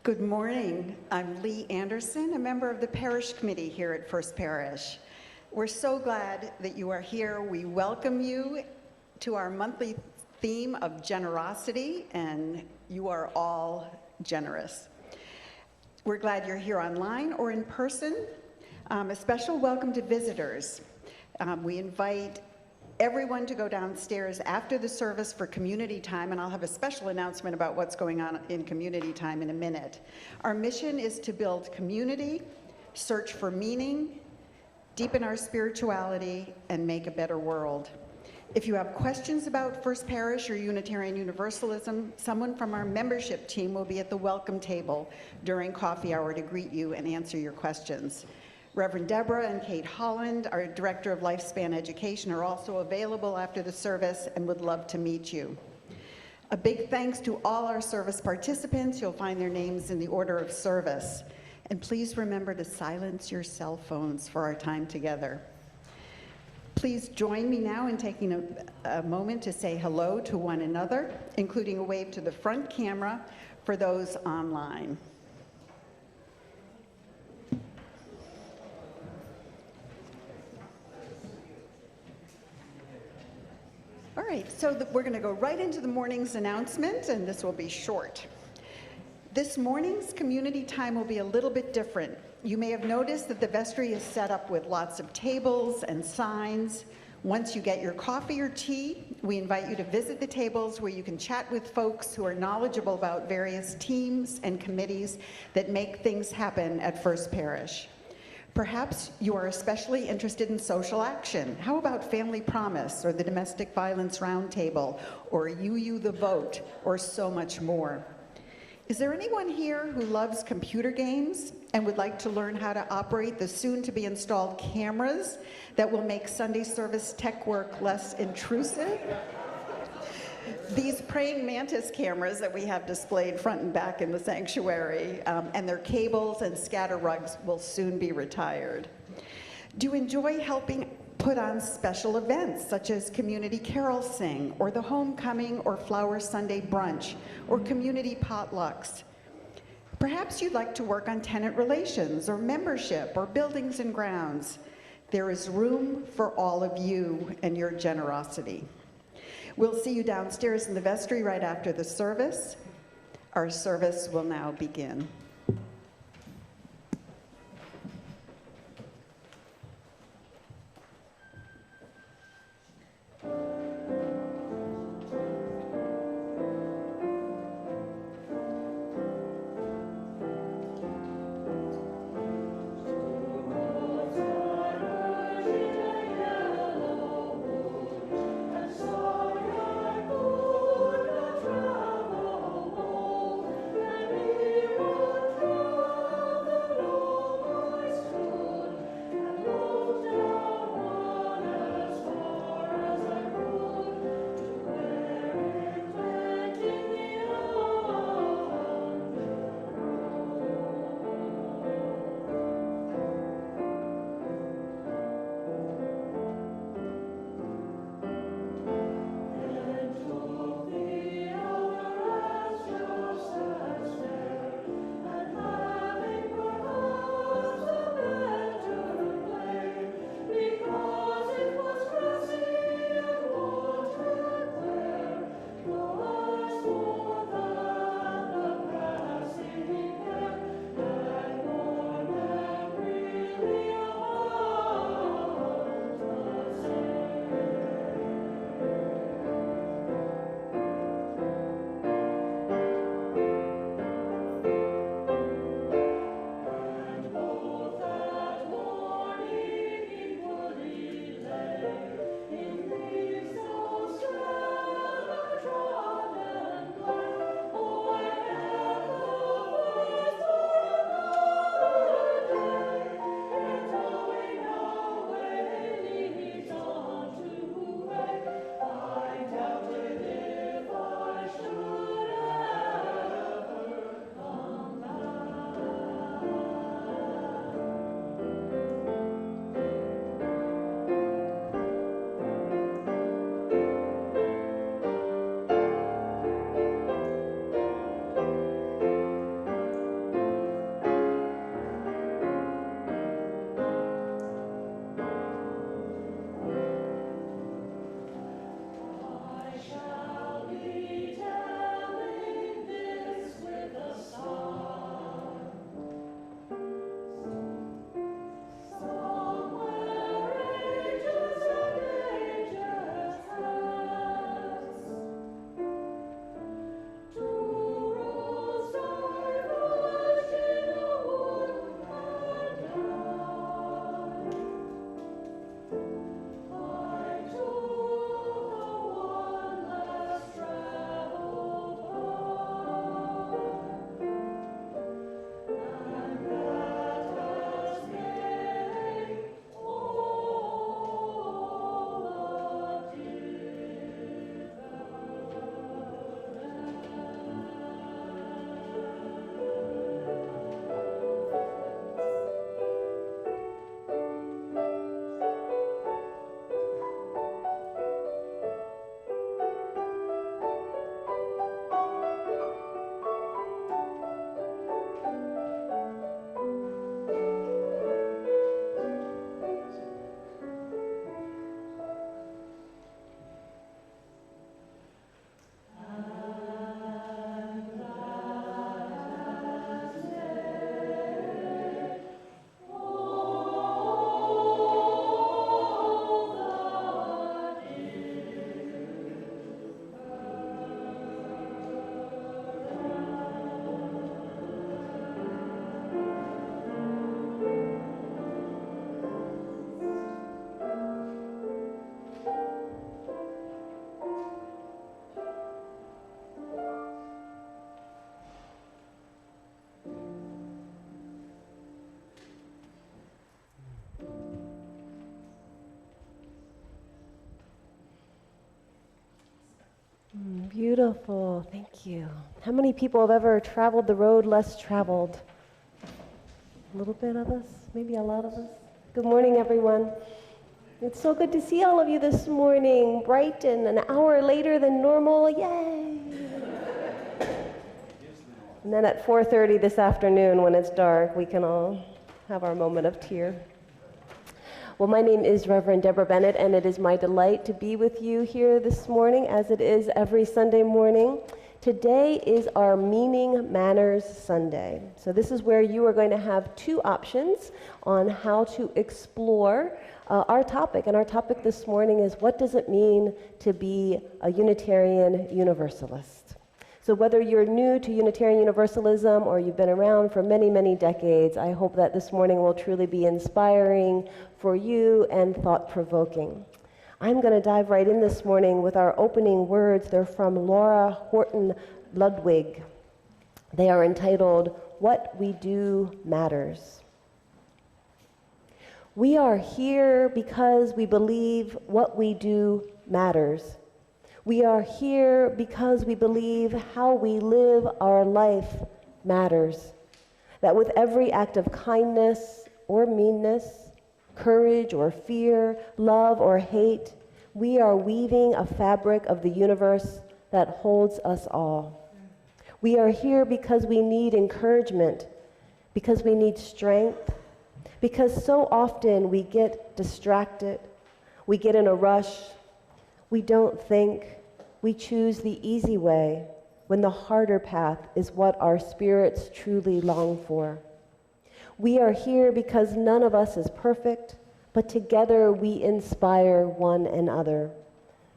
Good morning. I'm Lee Anderson, a member of the Parish Committee here at First Parish. We're so glad that you are here. We welcome you to our monthly theme of generosity, and you are all generous. We're glad you're here online or in person. A special welcome to visitors. We invite everyone to go downstairs after the service for community time, and I'll have a special announcement about what's going on in community time in a minute. Our mission is to build community, search for meaning, deepen our spirituality, and make a better world. If you have questions about First Parish or Unitarian Universalism, someone from our membership team will be at the welcome table during coffee hour to greet you and answer your questions. Reverend Deborah and Kate Holland, our Director of Lifespan Education, are also available after the service and would love to meet you. A big thanks to all our service participants. You'll find their names in the order of service. And please remember to silence your cell phones for our time together. Please join me now in taking a moment to say hello to one another, including a wave to the front camera for those online. All right, so we're going to go right into the morning's announcement, and this will be short. This morning's community time will be a little bit different. You may have noticed that the vestry is set up with lots of tables and signs. Once you get your coffee or tea, we invite you to visit the tables where you can chat with folks who are knowledgeable about various teams and committees that make things happen at First Parish. Perhaps you are especially interested in social action. How about Family Promise or the Domestic Violence Roundtable or You the Vote or so much more? Is there anyone here who loves computer games and would like to learn how to operate the soon-to-be installed cameras that will make Sunday service tech work less intrusive? These praying mantis cameras that we have displayed front and back in the sanctuary and their cables and scatter rugs will soon be retired. Do you enjoy helping put on special events such as Community Carol Sing or the Homecoming or Flower Sunday Brunch or community potlucks? Perhaps you'd like to work on tenant relations or membership or buildings and grounds. There is room for all of you and your generosity. We'll see you downstairs in the vestry right after the service. Our service will now begin. Thank you. Beautiful, thank you. How many people have ever traveled the road less traveled? A little bit of us, maybe a lot of us. Good morning, everyone. It's so good to see all of you this morning, bright and an hour later than normal, yay! And then at 4:30 this afternoon when it's dark, we can all have our moment of tear. Well, my name is Reverend Deborah Bennett, and it is my delight to be with you here this morning, as it is every Sunday morning. Today is our Meaning Matters Sunday. So this is where you are going to have two options on how to explore our topic. And our topic this morning is, what does it mean to be a Unitarian Universalist? So whether you're new to Unitarian Universalism or you've been around for many, many decades, I hope that this morning will truly be inspiring for you and thought-provoking. I'm going to dive right in this morning with our opening words. They're from Laura Horton Ludwig. They are entitled, What We Do Matters. We are here because we believe what we do matters. We are here because we believe how we live our life matters. That with every act of kindness or meanness, courage or fear, love or hate, we are weaving a fabric of the universe that holds us all. We are here because we need encouragement, because we need strength, because so often we get distracted, we get in a rush, we don't think, we choose the easy way when the harder path is what our spirits truly long for. We are here because none of us is perfect, but together we inspire one another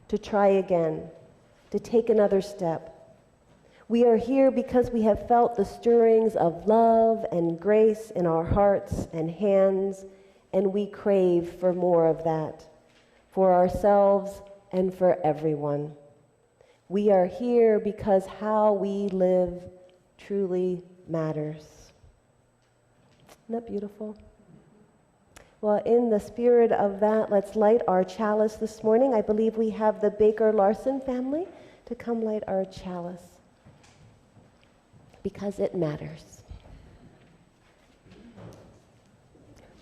to try again, to take another step. We are here because we have felt the stirrings of love and grace in our hearts and hands, and we crave for more of that, for ourselves and for everyone. We are here because how we live truly matters. Isn't that beautiful? Well, in the spirit of that, let's light our chalice this morning. I believe we have the Baker-Larson family to come light our chalice, because it matters.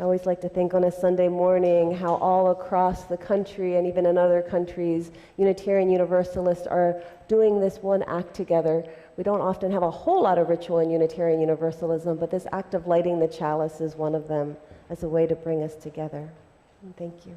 I always like to think on a Sunday morning how all across the country and even in other countries, Unitarian Universalists are doing this one act together. We don't often have a whole lot of ritual in Unitarian Universalism, but this act of lighting the chalice is one of them as a way to bring us together. And thank you.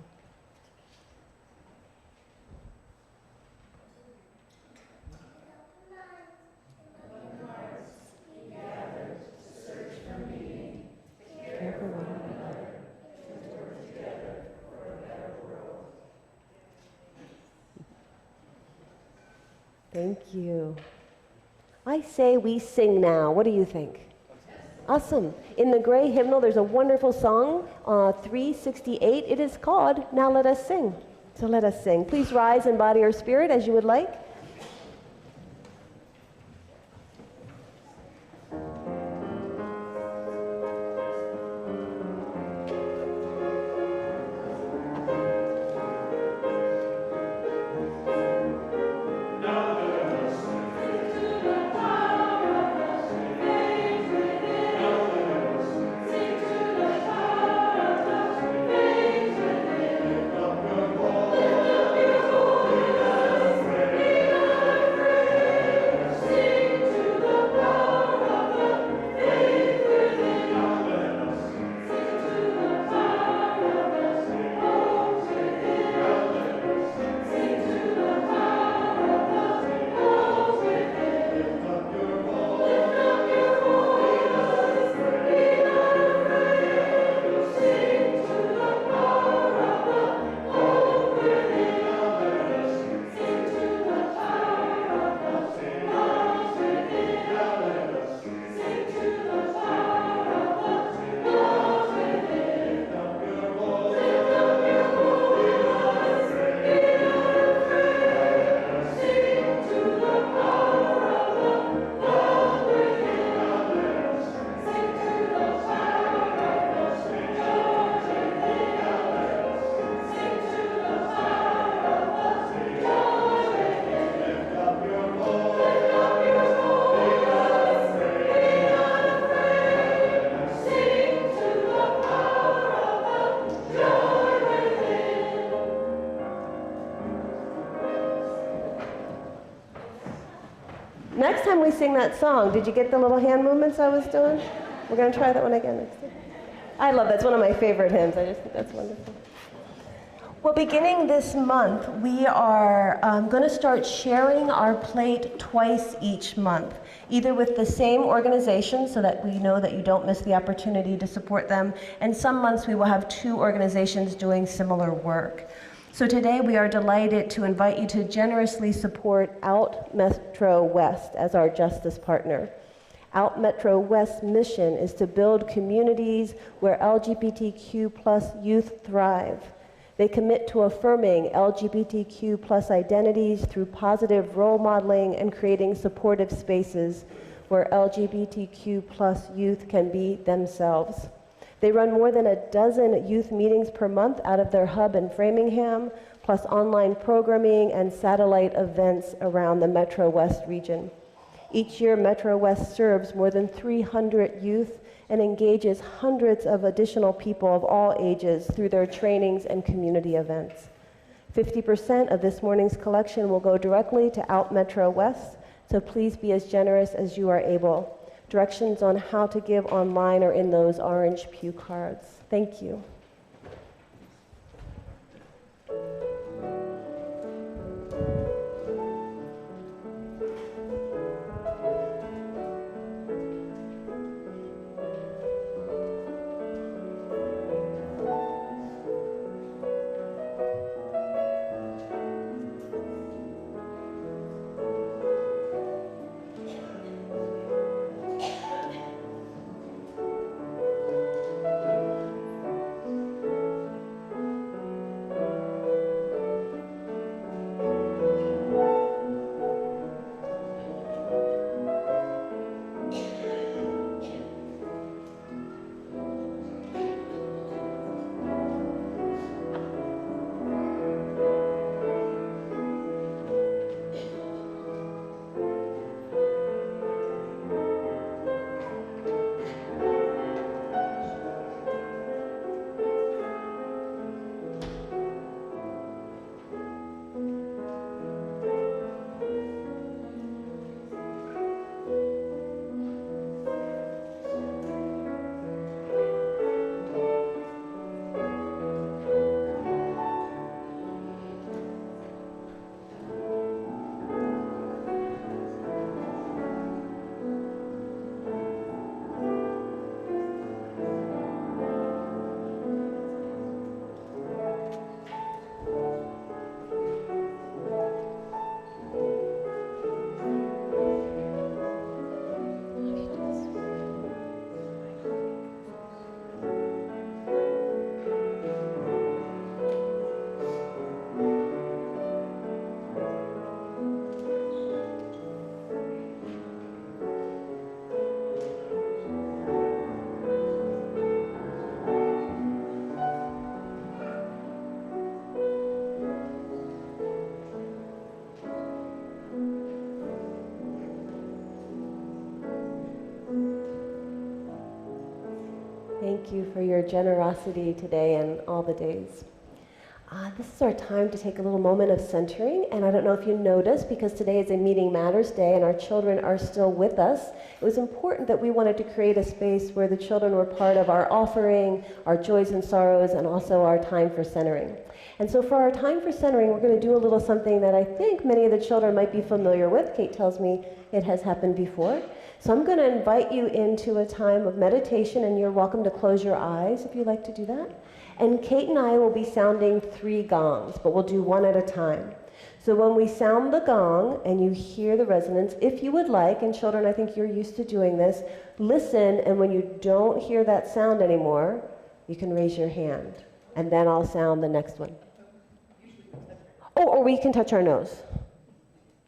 Thank you. I say we sing now. What do you think? Awesome. In the gray hymnal, there's a wonderful song, 368. It is called Now Let Us Sing. So let us sing. Please rise in body or spirit as you would like. Next time we sing that song, did you get the little hand movements I was doing? We're going to try that one again next time. I love that. It's one of my favorite hymns. I just think that's wonderful. Well, beginning this month, we are going to start sharing our plate twice each month, either with the same organization so that we know that you don't miss the opportunity to support them, and some months we will have 2 organizations doing similar work. So today we are delighted to invite you to generously support Out Metro West as our justice partner. Out Metro West's mission is to build communities where LGBTQ+ youth thrive. They commit to affirming LGBTQ+ identities through positive role modeling and creating supportive spaces where LGBTQ+ youth can be themselves. They run more than a dozen youth meetings per month out of their hub in Framingham, plus online programming and satellite events around the Metro West region. Each year, Metro West serves more than 300 youth and engages hundreds of additional people of all ages through their trainings and community events. 50% of this morning's collection will go directly to Out Metro West, so please be as generous as you are able. Directions on how to give online are in those orange pew cards. Thank you. Thank you for your generosity today and all the days. This is our time to take a little moment of centering, and I don't know if you noticed, because today is a Meeting Matters Day and our children are still with us, it was important that we wanted to create a space where the children were part of our offering, our joys and sorrows, and also our time for centering. And so for our time for centering, we're going to do a little something that I think many of the children might be familiar with. Kate tells me it has happened before. So I'm going to invite you into a time of meditation, and you're welcome to close your eyes if you'd like to do that. And Kate and I will be sounding 3 gongs, but we'll do one at a time. So when we sound the gong and you hear the resonance, if you would like, and children, I think you're used to doing this, listen, and when you don't hear that sound anymore, you can raise your hand, and then I'll sound the next one. Oh, or we can touch our nose.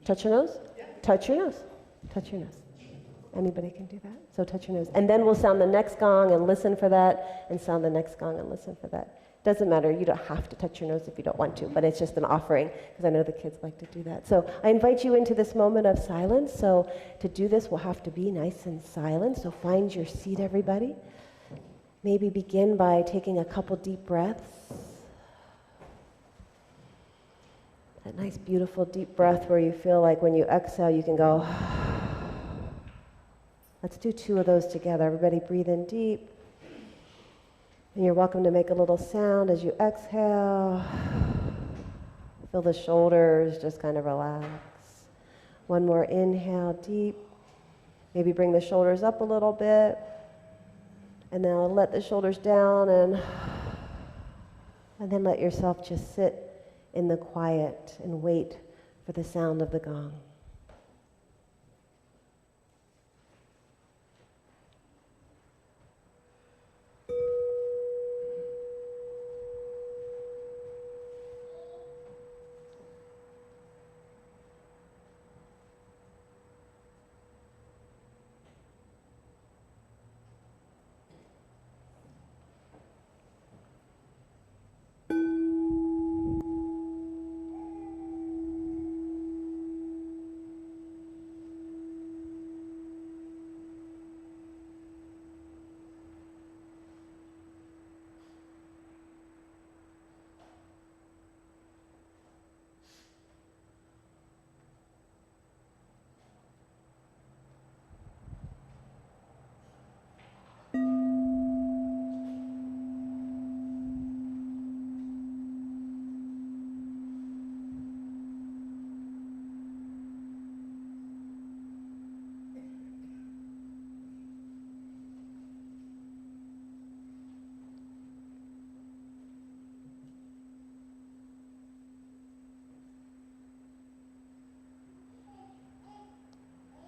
Touch your nose? Touch your nose. Touch your nose. Anybody can do that. So touch your nose. And then we'll sound the next gong and listen for that, and sound the next gong and listen for that. Doesn't matter. You don't have to touch your nose if you don't want to, but it's just an offering, because I know the kids like to do that. So I invite you into this moment of silence. So to do this, we'll have to be nice and silent. So find your seat, everybody. Maybe begin by taking a couple deep breaths. That nice, beautiful deep breath where you feel like when you exhale, you can go... Let's do 2 of those together. Everybody breathe in deep. And you're welcome to make a little sound as you exhale. Feel the shoulders just kind of relax. One more inhale deep. Maybe bring the shoulders up a little bit. And now let the shoulders down and then let yourself just sit in the quiet and wait for the sound of the gong.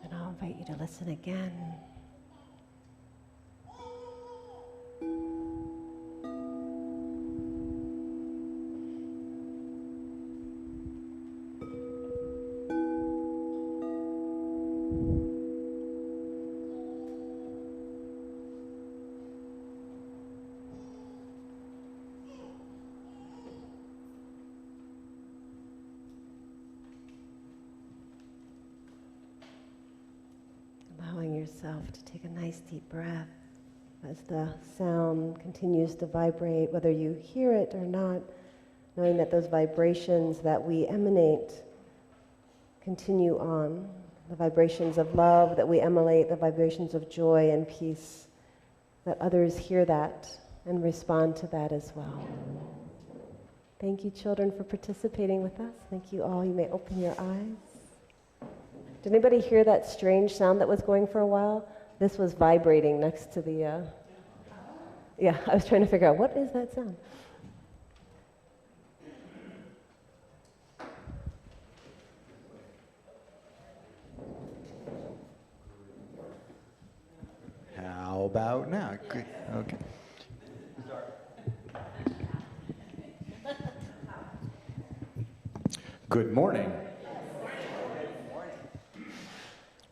And I'll invite you to listen again. Allowing yourself to take a nice deep breath as the sound continues to vibrate, whether you hear it or not, knowing that those vibrations that we emanate continue on, the vibrations of love that we emanate, the vibrations of joy and peace, that others hear that and respond to that as well. Thank you, children, for participating with us. Thank you all. You may open your eyes. Did anybody hear that strange sound that was going for a while? This was vibrating next to the, yeah, I was trying to figure out, what is that sound? How about now? Good. Okay. Good morning.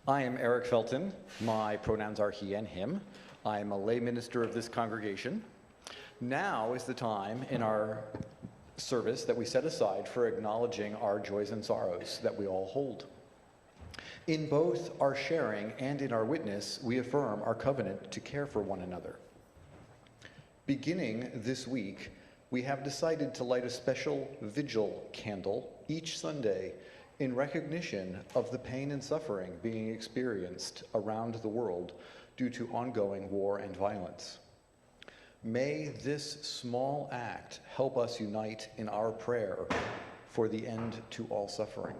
I am Eric Felton. My pronouns are he and him. I am a lay minister of this congregation. Now is the time in our service that we set aside for acknowledging our joys and sorrows that we all hold. In both our sharing and in our witness, we affirm our covenant to care for one another. Beginning this week, we have decided to light a special vigil candle each Sunday in recognition of the pain and suffering being experienced around the world due to ongoing war and violence. May this small act help us unite in our prayer for the end to all suffering.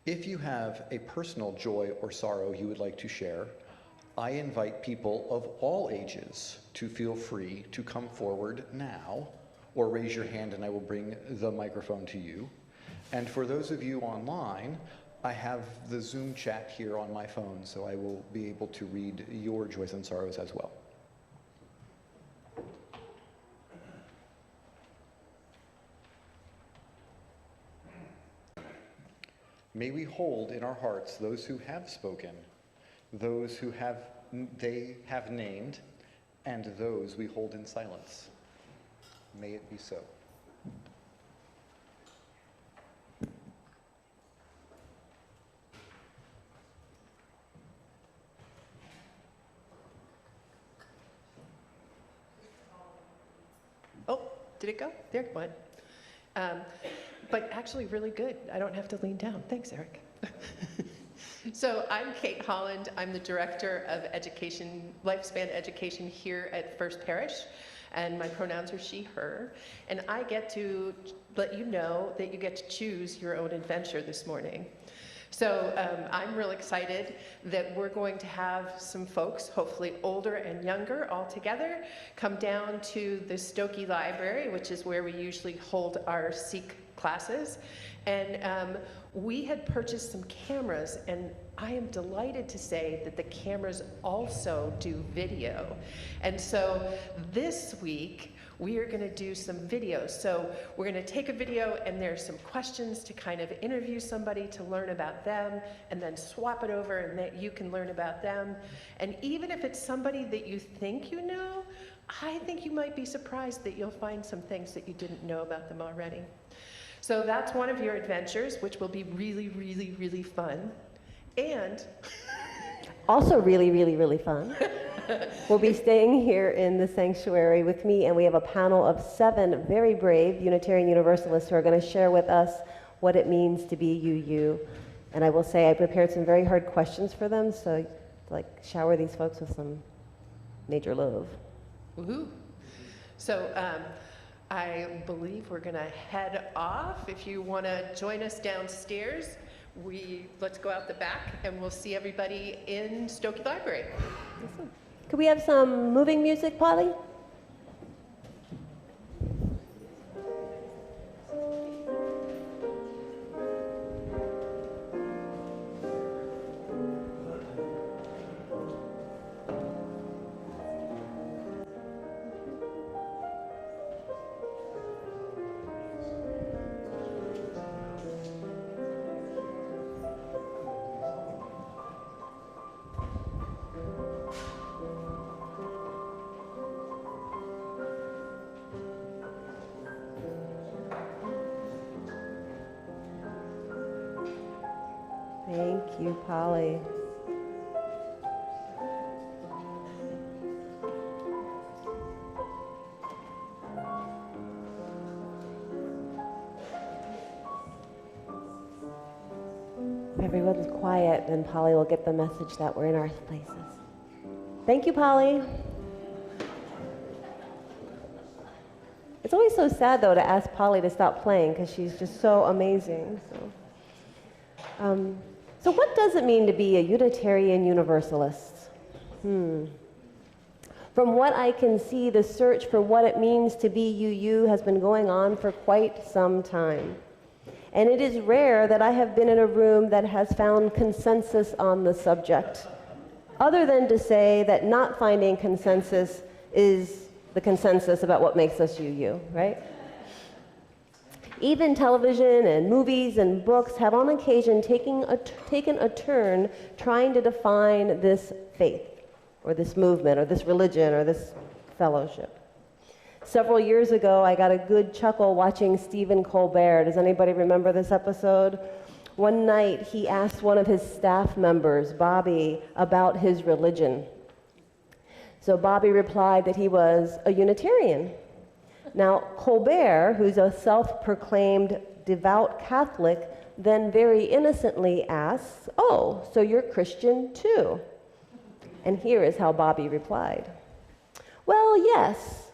If you have a personal joy or sorrow you would like to share, I invite people of all ages to feel free to come forward now, or raise your hand and I will bring the microphone to you. And for those of you online, I have the Zoom chat here on my phone, so I will be able to read your joys and sorrows as well. May we hold in our hearts those who have spoken, those who they have named, and those we hold in silence. May it be so. Oh, did it go? There it went. But actually really good. I don't have to lean down. Thanks, Eric. So I'm Kate Holland. I'm the Director of Education, Lifespan Education here at First Parish, and my pronouns are she, her. And I get to let you know that you get to choose your own adventure this morning. So I'm real excited that we're going to have some folks, hopefully older and younger, all together, come down to the Stokey Library, which is where we usually hold our Seek classes. And we had purchased some cameras, and I am delighted to say that the cameras also do video. And so this week, we are going to do some videos. So we're going to take a video, and there's some questions to kind of interview somebody to learn about them, and then swap it over, and that you can learn about them. And even if it's somebody that you think you know, I think you might be surprised that you'll find some things that you didn't know about them already. So that's one of your adventures, which will be really, really, really fun. And Also really, really, really fun. We'll be staying here in the sanctuary with me, and we have a panel of 7 very brave Unitarian Universalists who are going to share with us what it means to be UU. And I will say I prepared some very hard questions for them, so shower these folks with some major love. woohoo. So I believe we're going to head off. If you want to join us downstairs, let's go out the back, and we'll see everybody in Stokey Library. Awesome. Could we have some moving music, Polly? Thank you, Polly. If everyone's quiet, then Polly will get the message that we're in our places. Thank you, Polly. It's always so sad, though, to ask Polly to stop playing because she's just so amazing. So what does it mean to be a Unitarian Universalist? From what I can see, the search for what it means to be UU has been going on for quite some time. And it is rare that I have been in a room that has found consensus on the subject, other than to say that not finding consensus is the consensus about what makes us UU, right? Even television and movies and books have on occasion taken a turn trying to define this faith, or this movement, or this religion, or this fellowship. Several years ago, I got a good chuckle watching Stephen Colbert. Does anybody remember this episode? One night, he asked one of his staff members, Bobby, about his religion. So Bobby replied that he was a Unitarian. Now, Colbert, who's a self-proclaimed devout Catholic, then very innocently asks, "Oh, so you're Christian too?" And here is how Bobby replied. "Well, yes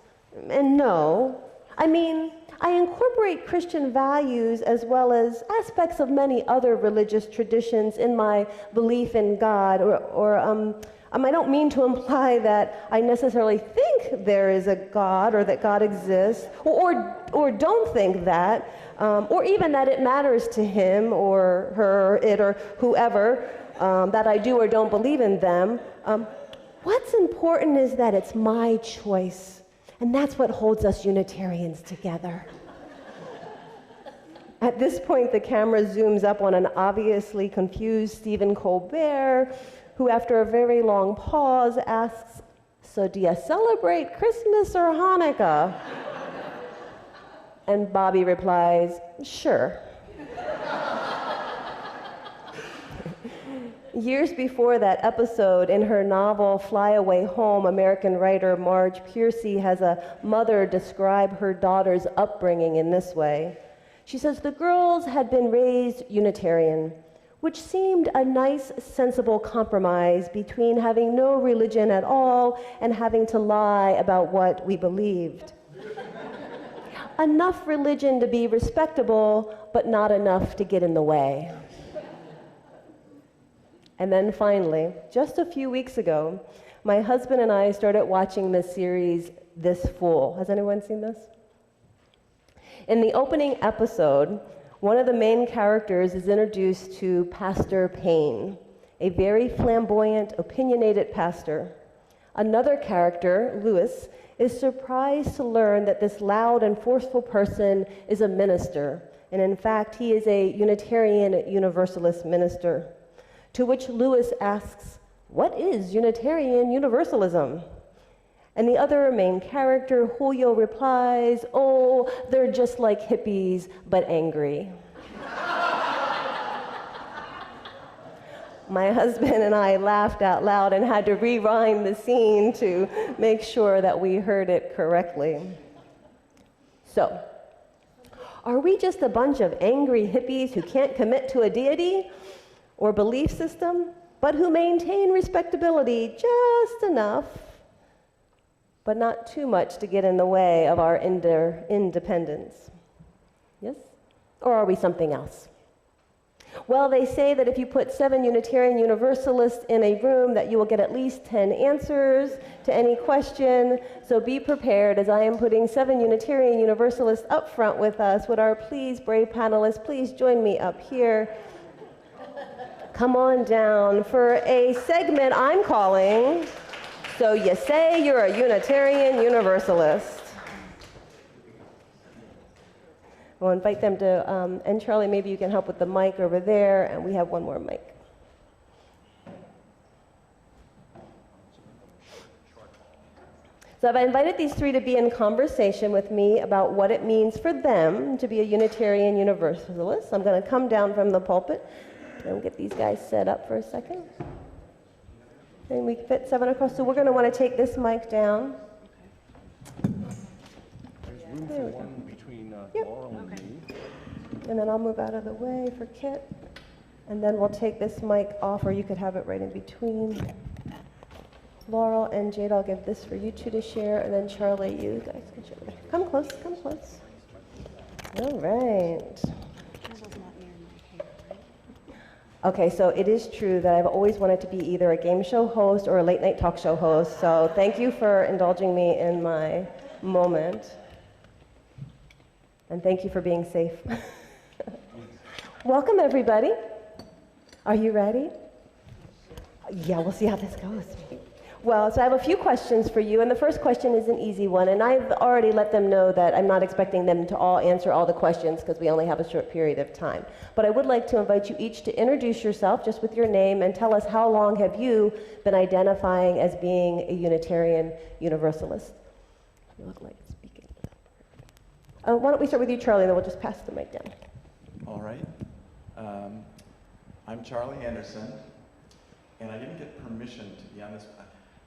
and no. I mean, I incorporate Christian values as well as aspects of many other religious traditions in my belief in God, I don't mean to imply that I necessarily think there is a God or that God exists, or don't think that, or even that it matters to him or her, it or whoever, that I do or don't believe in them. What's important is that it's my choice, and that's what holds us Unitarians together." At this point, the camera zooms up on an obviously confused Stephen Colbert, who after a very long pause asks, "So do you celebrate Christmas or Hanukkah?" And Bobby replies, "Sure." Years before that episode, in her novel Fly Away Home, American writer Marge Piercy has a mother describe her daughter's upbringing in this way. She says, "The girls had been raised Unitarian. which seemed a nice, sensible compromise between having no religion at all and having to lie about what we believed. Enough religion to be respectable, but not enough to get in the way. And then finally, just a few weeks ago, my husband and I started watching the series This Fool. Has anyone seen this? In the opening episode, one of the main characters is introduced to Pastor Payne, a very flamboyant, opinionated pastor. Another character, Lewis, is surprised to learn that this loud and forceful person is a minister, and in fact, he is a Unitarian Universalist minister. To which Lewis asks, "What is Unitarian Universalism?" And the other main character, Julio, replies, "Oh, they're just like hippies, but angry." My husband and I laughed out loud and had to rewind the scene to make sure that we heard it correctly. So, are we just a bunch of angry hippies who can't commit to a deity or belief system, but who maintain respectability just enough, but not too much to get in the way of our independence? Yes? Or are we something else? Well, they say that if you put 7 Unitarian Universalists in a room, that you will get at least 10 answers to any question. So be prepared, as I am putting 7 Unitarian Universalists up front with us. Would our brave panelists please join me up here? Come on down for a segment I'm calling So You Say You're a Unitarian Universalist. We'll invite them to, and Charlie, maybe you can help with the mic over there, and we have one more mic. So I've invited these 3 to be in conversation with me about what it means for them to be a Unitarian Universalist. I'm going to come down from the pulpit and get these guys set up for a second. And we fit 7 across, so we're going to want to take this mic down. There's room for one between Laurel and me. And then I'll move out of the way for Kit. And then we'll take this mic off, or you could have it right in between. Laurel and Jade, I'll give this for you 2 to share, and then Charlie, you guys can share. Come close, come close. All right. Okay, so it is true that I've always wanted to be either a game show host or a late night talk show host, so thank you for indulging me in my moment. And thank you for being safe. Welcome, everybody. Are you ready? Yeah, we'll see how this goes. Well, so I have a few questions for you, and the first question is an easy one, and I've already let them know that I'm not expecting them to all answer all the questions because we only have a short period of time. But I would like to invite you each to introduce yourself just with your name and tell us how long have you been identifying as being a Unitarian Universalist. You look like speaking. Why don't we start with you, Charlie, and then we'll just pass the mic down. All right. I'm Charlie Anderson, and I didn't get permission to be on this.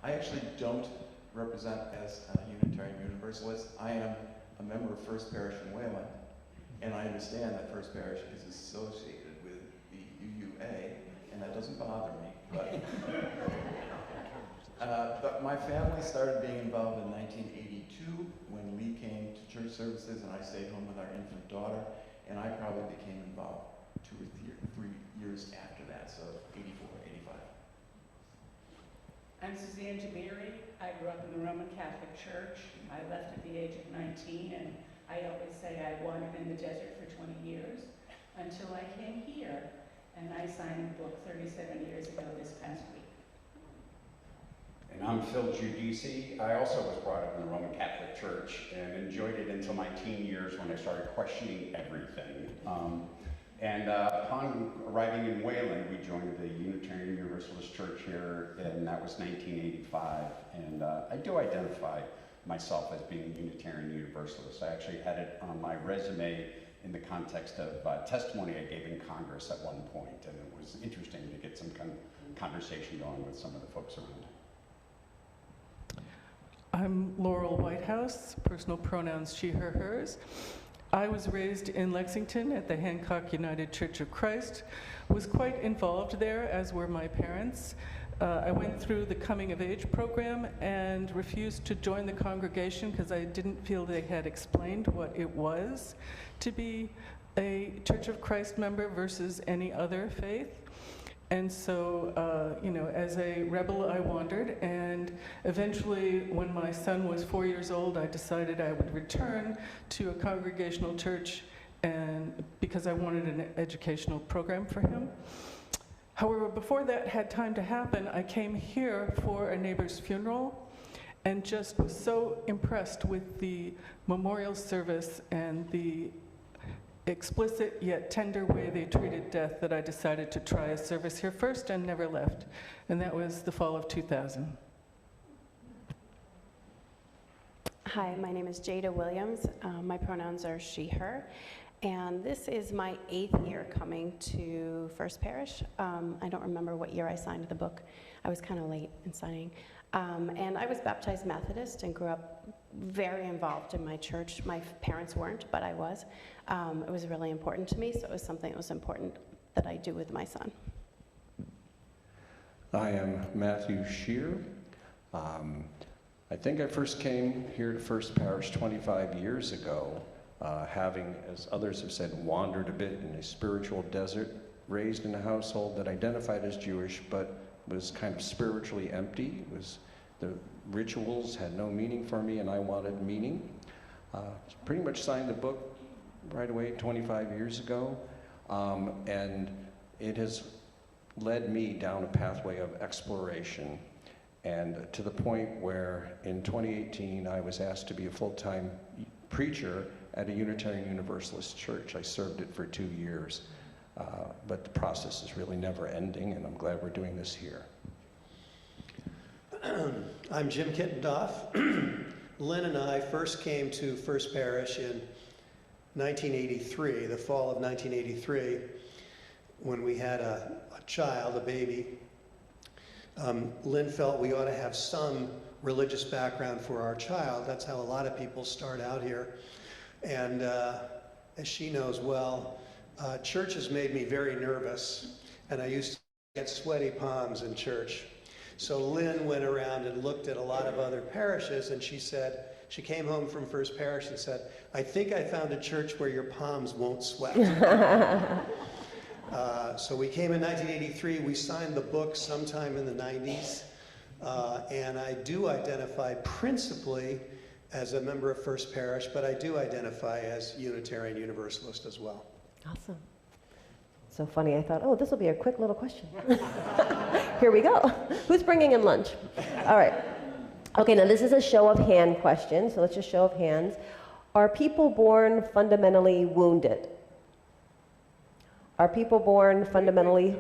I actually don't represent as a Unitarian Universalist. I am a member of First Parish in Wayland, and I understand that First Parish is associated with the UUA, and that doesn't bother me. But my family started being involved in 1982 when we came to church services, and I stayed home with our infant daughter, and I probably became involved 2 or 3 years after that, so 84, 85. I'm Suzanne Jamiri. I grew up in the Roman Catholic Church. I left at the age of 19, and I always say I wandered in the desert for 20 years until I came here, and I signed the book 37 years ago this past week. And I'm Phil Giudice. I also was brought up in the Roman Catholic Church and enjoyed it until my teen years when I started questioning everything. Upon arriving in Wayland, we joined the Unitarian Universalist Church here, and that was 1985. And I do identify myself as being a Unitarian Universalist. I actually had it on my resume in the context of testimony I gave in Congress at one point, and it was interesting to get some kind of conversation going with some of the folks around. I'm Laurel Whitehouse, personal pronouns she, her, hers. I was raised in Lexington at the Hancock United Church of Christ, was quite involved there, as were my parents. I went through the coming of age program and refused to join the congregation because I didn't feel they had explained what it was to be a Church of Christ member versus any other faith. And so, you know, as a rebel, I wandered, and eventually, when my son was 4 years old, I decided I would return to a congregational church, and because I wanted an educational program for him. However, before that had time to happen, I came here for a neighbor's funeral, and just was so impressed with the memorial service and the explicit yet tender way they treated death that I decided to try a service here first and never left. And that was the fall of 2000. Hi, my name is Jada Williams. My pronouns are she, her. And this is my 8th year coming to First Parish. I don't remember what year I signed the book. I was kind of late in signing. And I was baptized Methodist and grew up very involved in my church. My parents weren't, but I was. It was really important to me, so it was something that was important that I do with my son. I am Matthew Shear. I think I first came here to First Parish 25 years ago, having, as others have said, wandered a bit in a spiritual desert, raised in a household that identified as Jewish, but was kind of spiritually empty. The rituals had no meaning for me, and I wanted meaning. Pretty much signed the book right away 25 years ago, and it has led me down a pathway of exploration, and to the point where in 2018 I was asked to be a full-time preacher at a Unitarian Universalist church. I served it for 2 years, but the process is really never ending, and I'm glad we're doing this here. I'm Jim Kittendoff. Lynn and I first came to First Parish in 1983, the fall of 1983, when we had a child, a baby. Lynn felt we ought to have some religious background for our child. That's how a lot of people start out here. And as she knows well, church has made me very nervous, and I used to get sweaty palms in church. So Lynn went around and looked at a lot of other parishes, and she said, she came home from First Parish and said, I think I found a church where your palms won't sweat. So we came in 1983. We signed the book sometime in the 90s. And I do identify principally as a member of First Parish, but I do identify as Unitarian Universalist as well. Awesome. So funny, I thought, oh, this will be a quick little question. Here we go. Who's bringing in lunch? All right. Okay, now this is a show of hand question, so let's just show of hands. Are people born fundamentally wounded? Are people born fundamentally...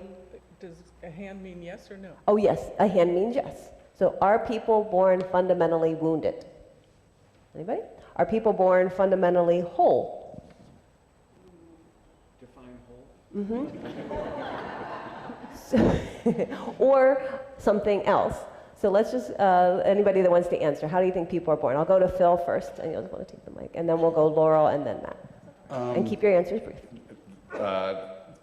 Does a hand mean yes or no? Oh yes, a hand means yes. So are people born fundamentally wounded? Anybody? Are people born fundamentally whole? Define whole? Or something else. So let's just, anybody that wants to answer, how do you think people are born? I'll go to Phil first, and you'll want to take the mic, and then we'll go Laurel and then Matt. And keep your answers brief.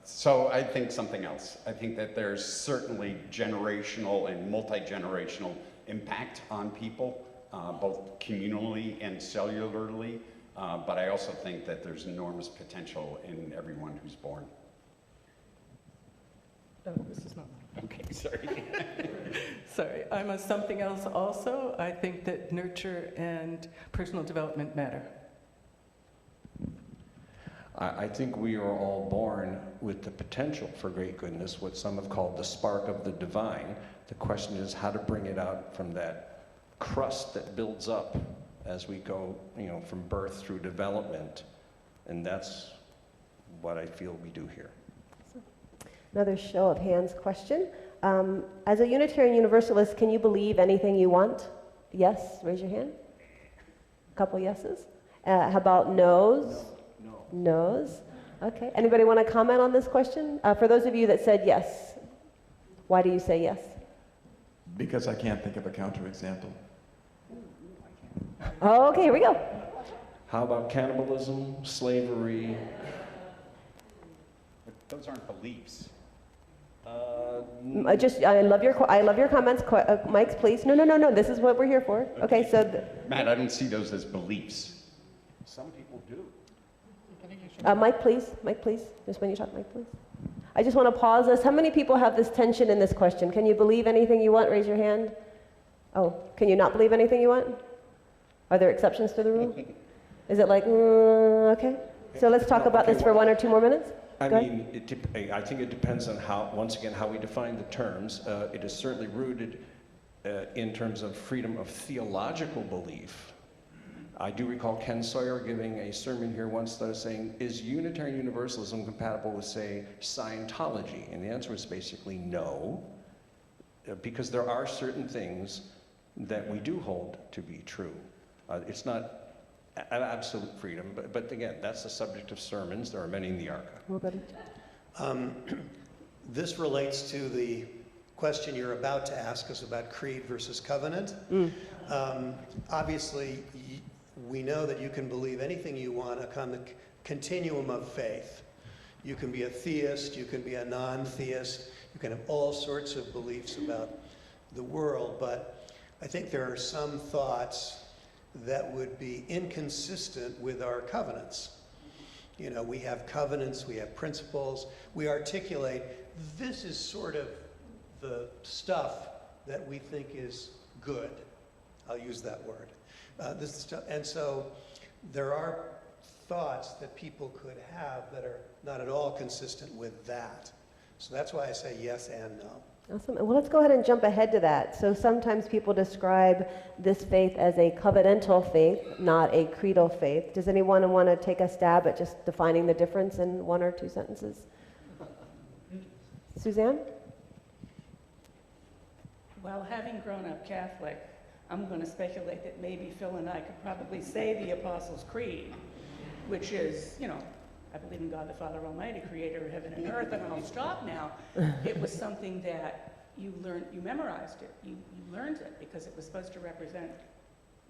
So I think something else. I think that there's certainly generational and multi-generational impact on people, both communally and cellularly, but I also think that there's enormous potential in everyone who's born. Oh, this is not. Okay, sorry. Sorry, I'm a something else also. I think that nurture and personal development matter. I think we are all born with the potential for great goodness, what some have called the spark of the divine. The question is how to bring it out from that crust that builds up as we go, from birth through development. And that's what I feel we do here. Another show of hands question. As a Unitarian Universalist, can you believe anything you want? Yes, raise your hand. A couple yeses. How about no's? No. No's. Okay. Anybody want to comment on this question? For those of you that said yes, why do you say yes? Because I can't think of a counterexample. Oh, okay, here we go. How about cannibalism, slavery? But those aren't beliefs. I love your comments. Mike, please. No. This is what we're here for. Okay, so. Matt, I don't see those as beliefs. Some people do. Mike, please. Just when you talk, Mike, please. I just want to pause this. How many people have this tension in this question? Can you believe anything you want? Raise your hand. Oh, can you not believe anything you want? Are there exceptions to the rule? Is it like, okay? So let's talk about this for 1 or 2 more minutes. I mean, I think it depends on how, once again, how we define the terms. It is certainly rooted in terms of freedom of theological belief. I do recall Ken Sawyer giving a sermon here once that was saying, is Unitarian Universalism compatible with, say, Scientology? And the answer was basically no, because there are certain things that we do hold to be true. It's not absolute freedom, but again, that's the subject of sermons. There are many in the archive. This relates to the question you're about to ask us about creed versus covenant. Obviously, we know that you can believe anything you want on the continuum of faith. You can be a theist, you can be a non-theist, you can have all sorts of beliefs about the world, but I think there are some thoughts that would be inconsistent with our covenants. You know, we have covenants, we have principles, we articulate, this is sort of the stuff that we think is good. I'll use that word. This is stuff, and so there are thoughts that people could have that are not at all consistent with that. So that's why I say yes and no. Awesome. Well, let's go ahead and jump ahead to that. So sometimes people describe this faith as a covenantal faith, not a creedal faith. Does anyone want to take a stab at just defining the difference in 1 or 2 sentences? Suzanne? Well, having grown up Catholic, I'm going to speculate that maybe Phil and I could probably say the Apostles' Creed, which is, you know, I believe in God the Father Almighty, creator of heaven and earth, and I'll stop now. It was something that you learned, you memorized it, you learned it because it was supposed to represent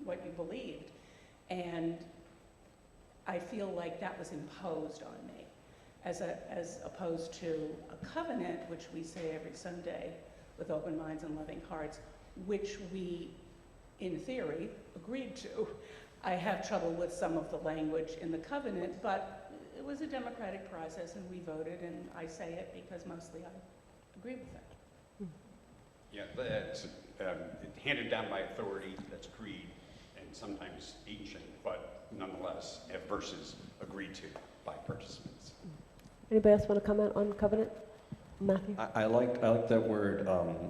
what you believed. And I feel like that was imposed on me as opposed to a covenant, which we say every Sunday with open minds and loving hearts, which we, in theory, agreed to. I have trouble with some of the language in the covenant, but it was a democratic process and we voted, and I say it because mostly I agree with that. Yeah, that's handed down by authority, that's creed, and sometimes ancient, but nonetheless, verses agreed to by participants. Anybody else want to comment on covenant? Matthew? I like that word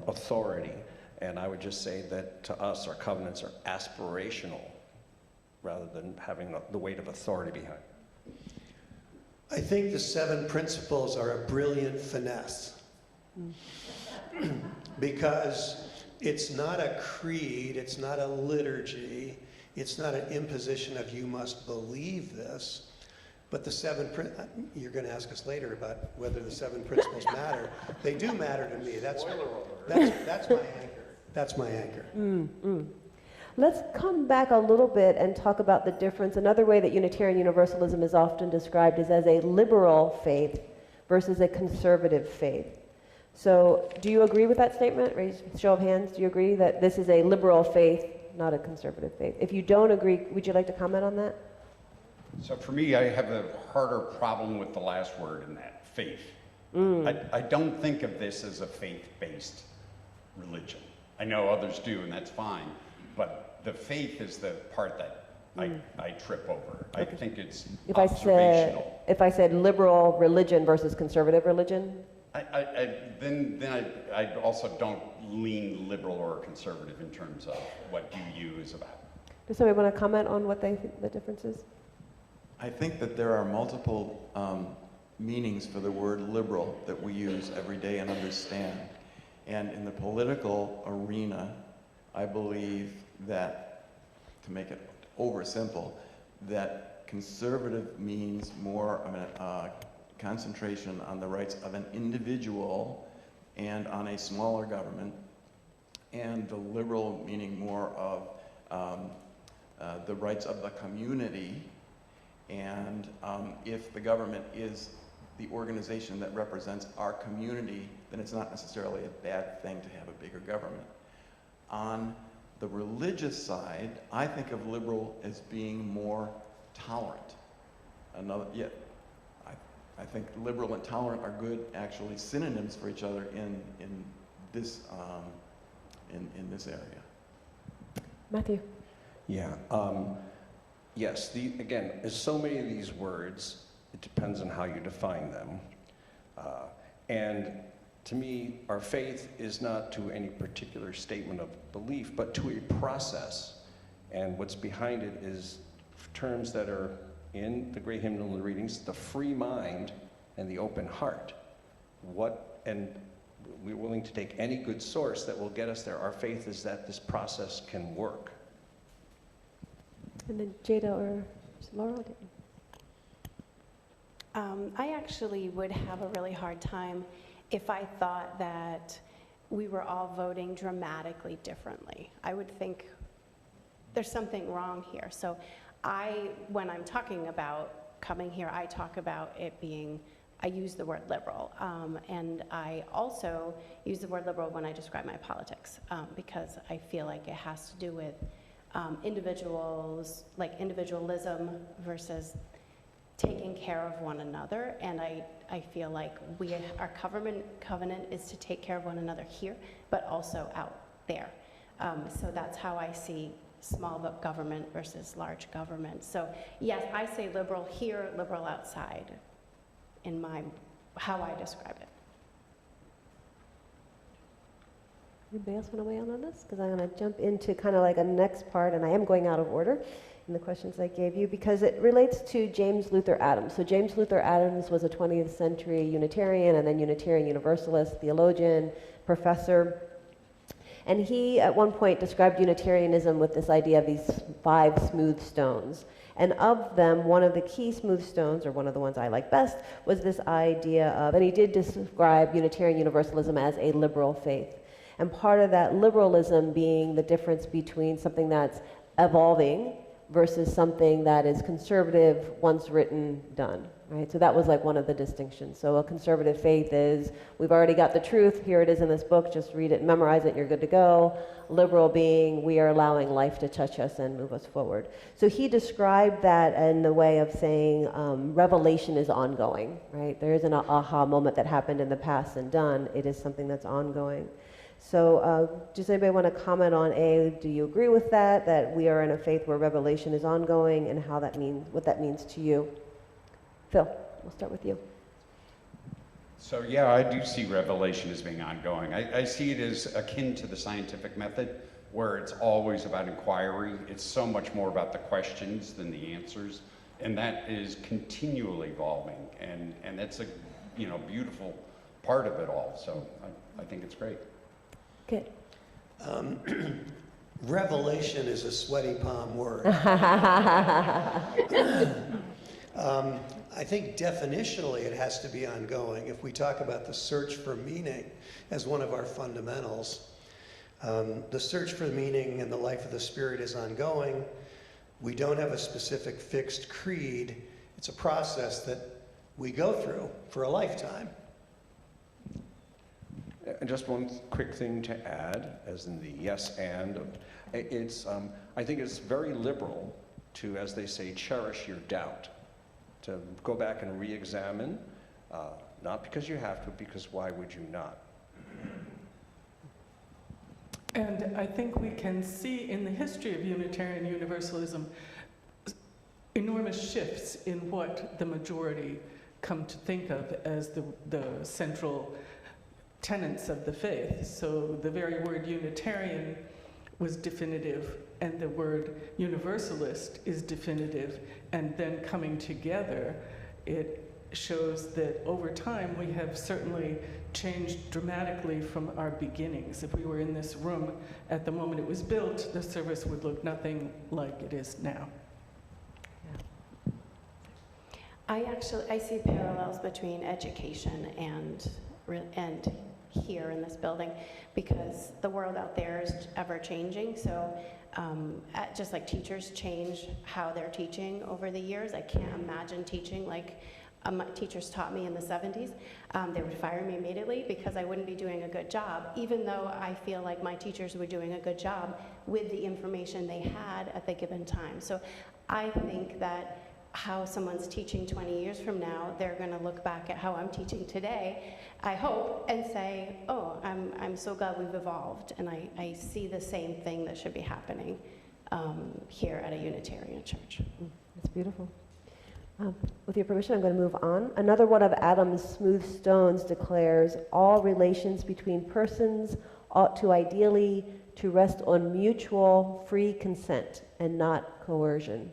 authority, and I would just say that to us, our covenants are aspirational rather than having the weight of authority behind. I think the 7 principles are a brilliant finesse because it's not a creed, it's not a liturgy, it's not an imposition of you must believe this, but the 7, you're going to ask us later about whether the 7 principles matter. They do matter to me. That's my anchor. That's my anchor. Let's come back a little bit and talk about the difference. Another way that Unitarian Universalism is often described is as a liberal faith versus a conservative faith. So do you agree with that statement? Raise show of hands. Do you agree that this is a liberal faith, not a conservative faith? If you don't agree, would you like to comment on that? So for me, I have a harder problem with the last word in that, faith. I don't think of this as a faith-based religion. I know others do, and that's fine. But the faith is the part that I trip over. I think it's observational. If I said liberal religion versus conservative religion? Then I also don't lean liberal or conservative in terms of what you use about. Does somebody want to comment on what they think the difference is? I think that there are multiple meanings for the word liberal that we use every day and understand. And in the political arena, I believe that, to make it oversimple, that conservative means more of a concentration on the rights of an individual and on a smaller government, and the liberal meaning more of the rights of the community And if the government is the organization that represents our community, then it's not necessarily a bad thing to have a bigger government. On the religious side, I think of liberal as being more tolerant. I think liberal and tolerant are good, actually, synonyms for each other in this area. Matthew. Yeah. Yes. Again, there's so many of these words. It depends on how you define them. And to me, our faith is not to any particular statement of belief, but to a process. And what's behind it is terms that are in the great hymnal readings: the free mind and the open heart. And we're willing to take any good source that will get us there. Our faith is that this process can work. And then Jada or Laurel? I actually would have a really hard time if I thought that we were all voting dramatically differently. I would think there's something wrong here. So when I'm talking about coming here, I talk about it being, I use the word liberal. And I also use the word liberal when I describe my politics, because I feel like it has to do with individuals, like individualism versus taking care of one another. And I feel like our covenant is to take care of one another here, but also out there. So that's how I see small government versus large government. So yes, I say liberal here, liberal outside in how I describe it. Anybody else want to weigh in on this? Because I'm going to jump into kind of like a next part, and I am going out of order in the questions I gave you, because it relates to James Luther Adams. So James Luther Adams was a 20th century Unitarian and then Unitarian Universalist, theologian, professor. And he, at one point, described Unitarianism with this idea of these 5 smooth stones. And of them, one of the key smooth stones, or one of the ones I like best, was this idea of, and he did describe Unitarian Universalism as a liberal faith. And part of that liberalism being the difference between something that's evolving versus something that is conservative, once written, done, right? So that was like one of the distinctions. So a conservative faith is, we've already got the truth, here it is in this book, just read it, memorize it, you're good to go. Liberal being, we are allowing life to touch us and move us forward. So he described that in the way of saying revelation is ongoing, right? There isn't an aha moment that happened in the past and done, it is something that's ongoing. So does anybody want to comment on do you agree with that we are in a faith where revelation is ongoing, and what that means to you? Phil, we'll start with you. So yeah, I do see revelation as being ongoing. I see it as akin to the scientific method, where it's always about inquiry. It's so much more about the questions than the answers, and that is continually evolving, and that's a beautiful part of it all. So I think it's great. Good. Revelation is a sweaty palm word. I think definitionally it has to be ongoing. If we talk about the search for meaning as one of our fundamentals, the search for meaning in the life of the Spirit is ongoing. We don't have a specific fixed creed. It's a process that we go through for a lifetime. And just one quick thing to add, as in the yes and, I think it's very liberal to, as they say, cherish your doubt, to go back and re-examine, not because you have to, because why would you not? And I think we can see in the history of Unitarian Universalism enormous shifts in what the majority come to think of as the central tenets of the faith. So the very word Unitarian was definitive, and the word Universalist is definitive, and then coming together, it shows that over time we have certainly changed dramatically from our beginnings. If we were in this room at the moment it was built, the service would look nothing like it is now. I see parallels between education and here in this building, because the world out there is ever changing. So just like teachers change how they're teaching over the years. I can't imagine teaching like my teachers taught me in the 70s. They would fire me immediately because I wouldn't be doing a good job, even though I feel like my teachers were doing a good job with the information they had at the given time. So I think that how someone's teaching 20 years from now, they're going to look back at how I'm teaching today, I hope, and say, oh, I'm so glad we've evolved, and I see the same thing that should be happening here at a Unitarian church. That's beautiful. With your permission, I'm going to move on. Another one of Adam's smooth stones declares, all relations between persons ought to ideally to rest on mutual free consent and not coercion.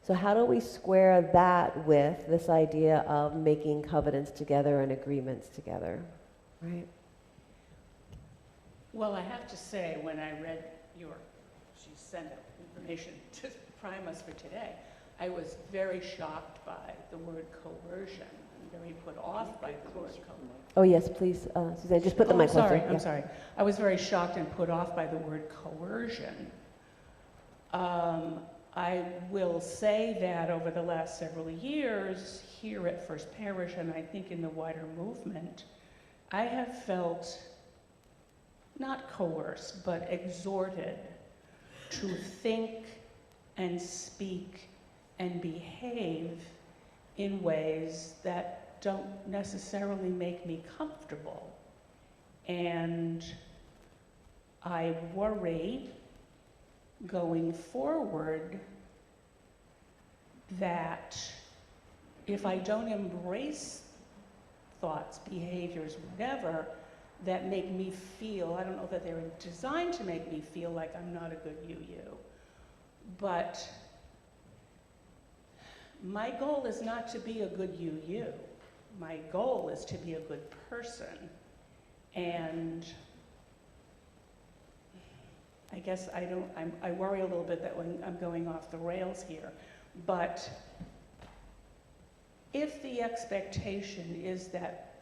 So how do we square that with this idea of making covenants together and agreements together, right? Well, I have to say, when I read she sent out information to prime us for today, I was very shocked by the word coercion. I'm very put off by the word coercion. Oh yes, please, Suzanne, just put the mic closer. I'm sorry. I was very shocked and put off by the word coercion. I will say that over the last several years here at First Parish, and I think in the wider movement, I have felt not coerced, but exhorted to think and speak and behave in ways that don't necessarily make me comfortable. And I worry going forward that if I don't embrace thoughts, behaviors, whatever, that make me feel, I don't know that they're designed to make me feel like I'm not a good you, but my goal is not to be a good you. My goal is to be a good person. And I guess I worry a little bit that when I'm going off the rails here, but if the expectation is that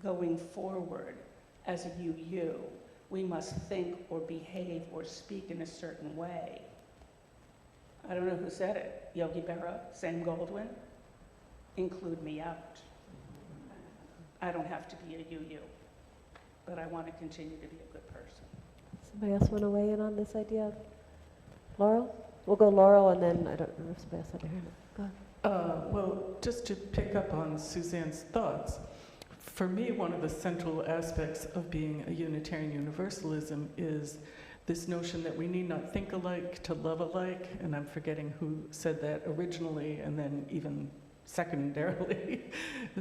going forward as a you, we must think or behave or speak in a certain way. I don't know who said it, Yogi Berra, Sam Goldwyn, include me out. I don't have to be a you, but I want to continue to be a good person. Somebody else want to weigh in on this idea? Laurel? We'll go Laurel, and then I don't know if somebody else had their hand up. Go ahead. Well, just to pick up on Suzanne's thoughts, for me, one of the central aspects of being a Unitarian Universalism is this notion that we need not think alike to love alike, and I'm forgetting who said that originally and then even secondarily,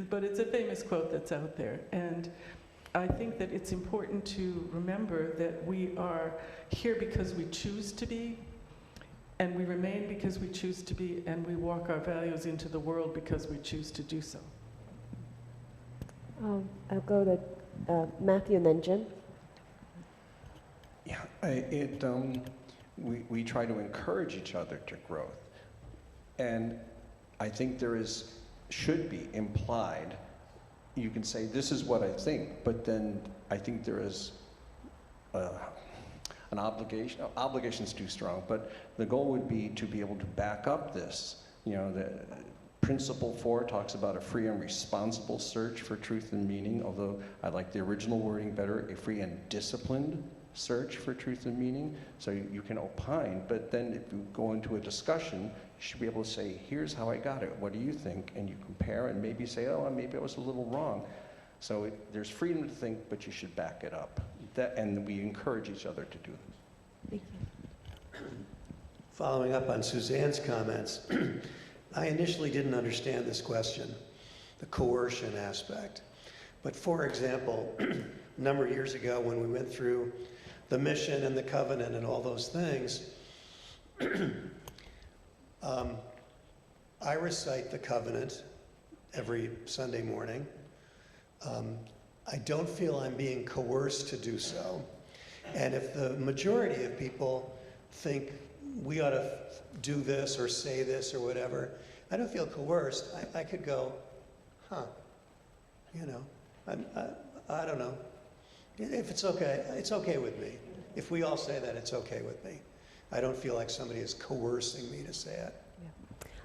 but it's a famous quote that's out there. And I think that it's important to remember that we are here because we choose to be, and we remain because we choose to be, and we walk our values into the world because we choose to do so. I'll go to Matthew and then Jim. Yeah, we try to encourage each other to growth. And I think there should be implied, you can say, this is what I think, but then I think there is an obligation. Obligation's too strong, but the goal would be to be able to back up this. You know, the Principle 4 talks about a free and responsible search for truth and meaning, although I like the original wording better, a free and disciplined search for truth and meaning. So you can opine, but then if you go into a discussion, you should be able to say, here's how I got it, what do you think? And you compare and maybe say, oh, maybe I was a little wrong. So there's freedom to think, but you should back it up. And we encourage each other to do this. Thank you. Following up on Suzanne's comments, I initially didn't understand this question, the coercion aspect. But for example, a number of years ago when we went through the mission and the covenant and all those things, I recite the covenant every Sunday morning. I don't feel I'm being coerced to do so. And if the majority of people think we ought to do this or say this or whatever, I don't feel coerced. I could go, you know, I don't know. If it's okay with me. if we all say that, it's okay with me. I don't feel like somebody is coercing me to say it.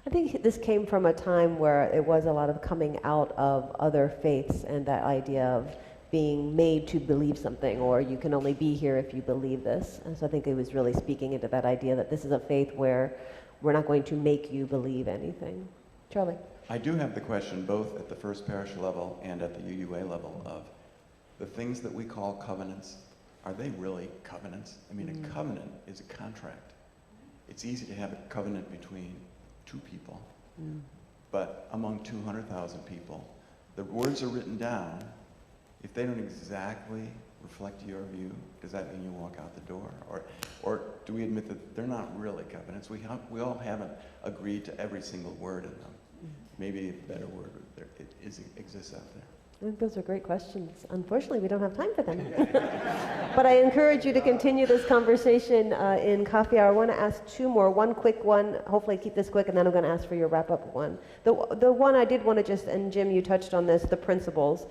I think this came from a time where it was a lot of coming out of other faiths and that idea of being made to believe something, or you can only be here if you believe this. And so I think it was really speaking into that idea that this is a faith where we're not going to make you believe anything. Charlie? I do have the question both at the First Parish level and at the UUA level of the things that we call covenants. Are they really covenants? I mean, a covenant is a contract. It's easy to have a covenant between two people, but among 200,000 people, the words are written down. If they don't exactly reflect your view, does that mean you walk out the door? Or do we admit that they're not really covenants? We all haven't agreed to every single word in them. Maybe a better word exists out there. I think those are great questions. Unfortunately, we don't have time for them. But I encourage you to continue this conversation in coffee hour. I want to ask two more. One quick one, hopefully keep this quick, and then I'm going to ask for your wrap-up one. The one I did want to just, and Jim, you touched on this, the principles.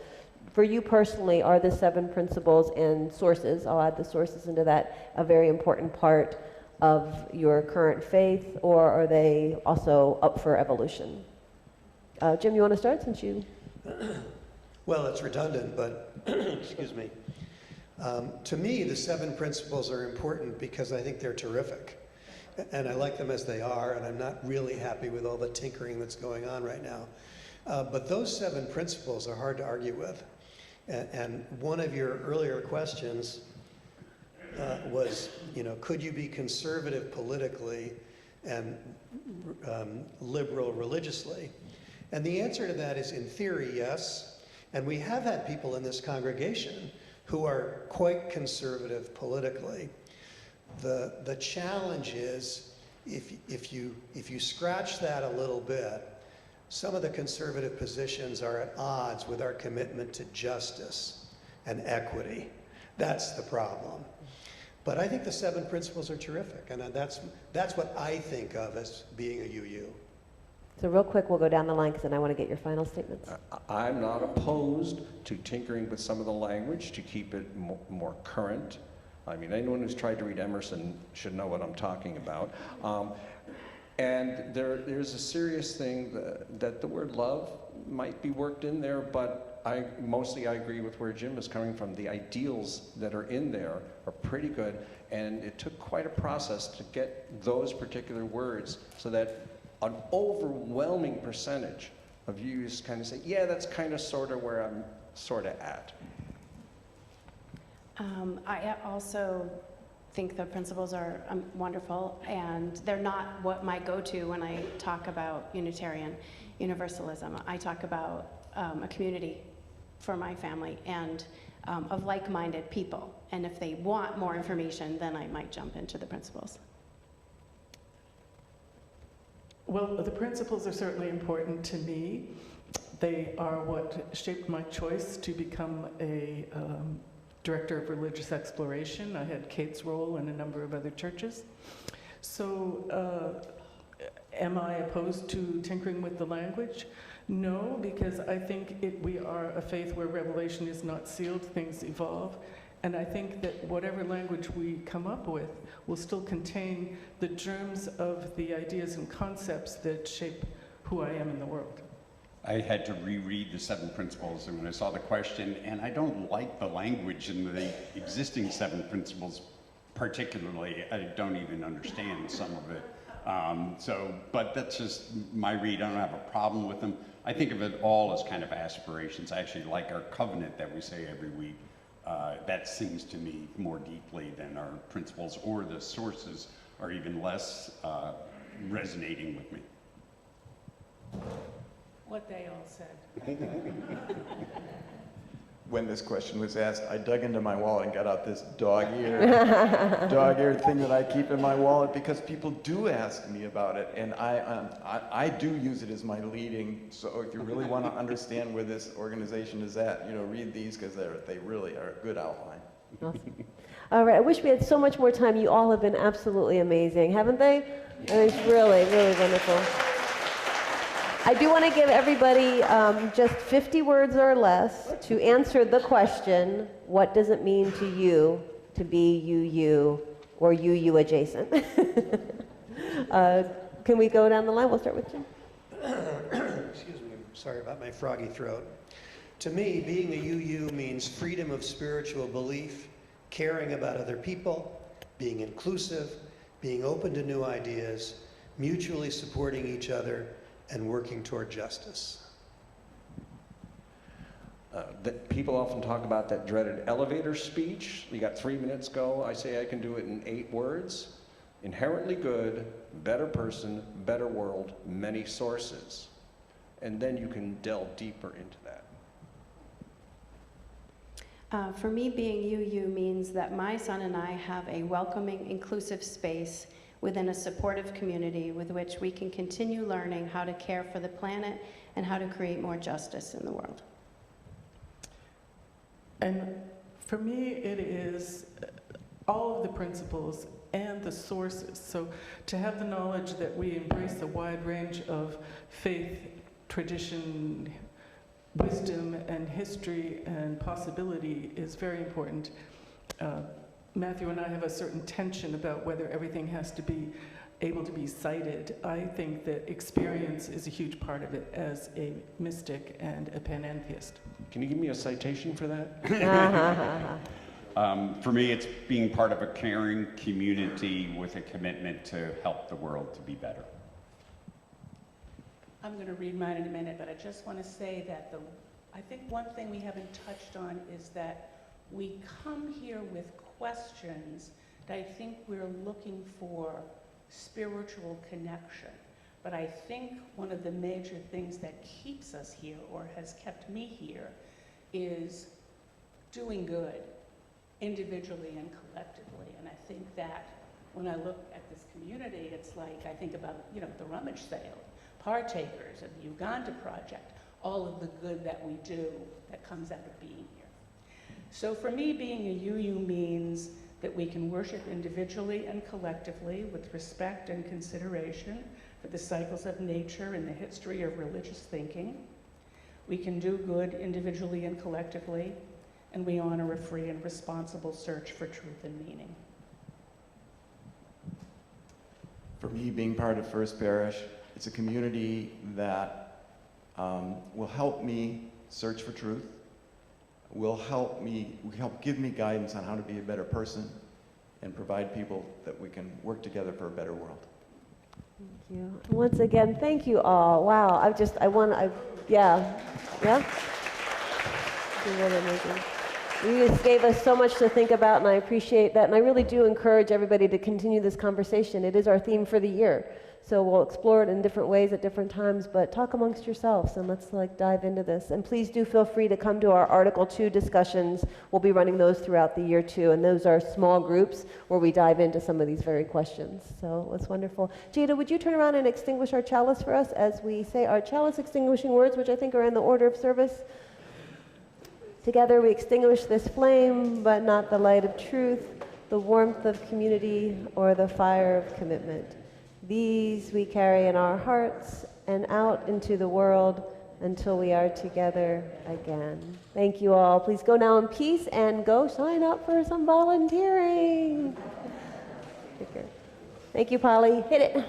For you personally, are the 7 principles and sources, I'll add the sources into that, a very important part of your current faith, or are they also up for evolution? Jim, you want to start since you... Well, it's redundant, but excuse me. To me, the 7 principles are important because I think they're terrific. And I like them as they are, and I'm not really happy with all the tinkering that's going on right now. But those 7 principles are hard to argue with. And one of your earlier questions was, could you be conservative politically and liberal religiously? And the answer to that is, in theory, yes. And we have had people in this congregation who are quite conservative politically. The challenge is, if you scratch that a little bit, some of the conservative positions are at odds with our commitment to justice and equity. That's the problem. But I think the 7 principles are terrific, and that's what I think of as being a UU. So real quick, we'll go down the line because then I want to get your final statements. I'm not opposed to tinkering with some of the language to keep it more current. I mean, anyone who's tried to read Emerson should know what I'm talking about. And there's a serious thing that the word love might be worked in there, but I agree with where Jim is coming from. The ideals that are in there are pretty good, and it took quite a process to get those particular words so that an overwhelming percentage of you just kind of say, yeah, that's kind of sort of where I'm sort of at. I also think the principles are wonderful, and they're not what my go-to when I talk about Unitarian Universalism. I talk about a community for my family and of like-minded people. And if they want more information, then I might jump into the principles. Well, the principles are certainly important to me. They are what shaped my choice to become a director of religious exploration. I had Kate's role in a number of other churches. So am I opposed to tinkering with the language? No, because I think we are a faith where revelation is not sealed, things evolve. And I think that whatever language we come up with will still contain the germs of the ideas and concepts that shape who I am in the world. I had to reread the 7 principles and when I saw the question, and I don't like the language in the existing 7 principles particularly. I don't even understand some of it. But that's just my read. I don't have a problem with them. I think of it all as kind of aspirations. I actually like our covenant that we say every week. That sings to me more deeply than our principles, or the sources are even less resonating with me. What they all said. When this question was asked, I dug into my wallet and got out this dog-eared thing that I keep in my wallet because people do ask me about it, and I do use it as my leading. So if you really want to understand where this organization is at, read these because they really are a good outline. Awesome. All right, I wish we had so much more time. You all have been absolutely amazing, haven't they? It's really, really wonderful. I do want to give everybody just 50 words or less to answer the question, what does it mean to you to be UU or UU adjacent. Can we go down the line? We'll start with Jim. Excuse me, sorry about my froggy throat. To me, being a UU means freedom of spiritual belief, caring about other people, being inclusive, being open to new ideas, mutually supporting each other, and working toward justice. That people often talk about that dreaded elevator speech. You got 3 minutes, go. I say I can do it in 8 words. Inherently good, better person, better world, many sources. And then you can delve deeper into that. For me, being UU means that my son and I have a welcoming, inclusive space within a supportive community with which we can continue learning how to care for the planet and how to create more justice in the world. And for me, it is all of the principles and the sources. So to have the knowledge that we embrace a wide range of faith, tradition, wisdom, and history and possibility is very important. Matthew and I have a certain tension about whether everything has to be able to be cited. I think that experience is a huge part of it as a mystic and a panentheist. Can you give me a citation for that? For me, it's being part of a caring community with a commitment to help the world to be better. I'm going to read mine in a minute, but I just want to say that I think one thing we haven't touched on is that we come here with questions that I think we're looking for spiritual connection. But I think one of the major things that keeps us here, or has kept me here, is doing good individually and collectively. And I think that when I look at this community, it's like I think about, the rummage sale, partakers of the Uganda Project, all of the good that we do that comes out of being here. So for me, being a UU means that we can worship individually and collectively with respect and consideration for the cycles of nature and the history of religious thinking. We can do good individually and collectively, and we honor a free and responsible search for truth and meaning. For me, being part of First Parish, it's a community that will help me search for truth, will help give me guidance on how to be a better person, and provide people that we can work together for a better world. Thank you. Once again, thank you all. Wow, yeah. You're really amazing. You just gave us so much to think about, and I appreciate that. And I really do encourage everybody to continue this conversation. It is our theme for the year. So we'll explore it in different ways at different times, but talk amongst yourselves and let's dive into this. And please do feel free to come to our Article 2 discussions. We'll be running those throughout the year too, and those are small groups where we dive into some of these very questions. So it's wonderful. Jada, would you turn around and extinguish our chalice for us as we say our chalice extinguishing words, which I think are in the order of service? Together we extinguish this flame, but not the light of truth, the warmth of community, or the fire of commitment. These we carry in our hearts and out into the world until we are together again. Thank you all. Please go now in peace and go sign up for some volunteering. Thank you, Polly. Hit it.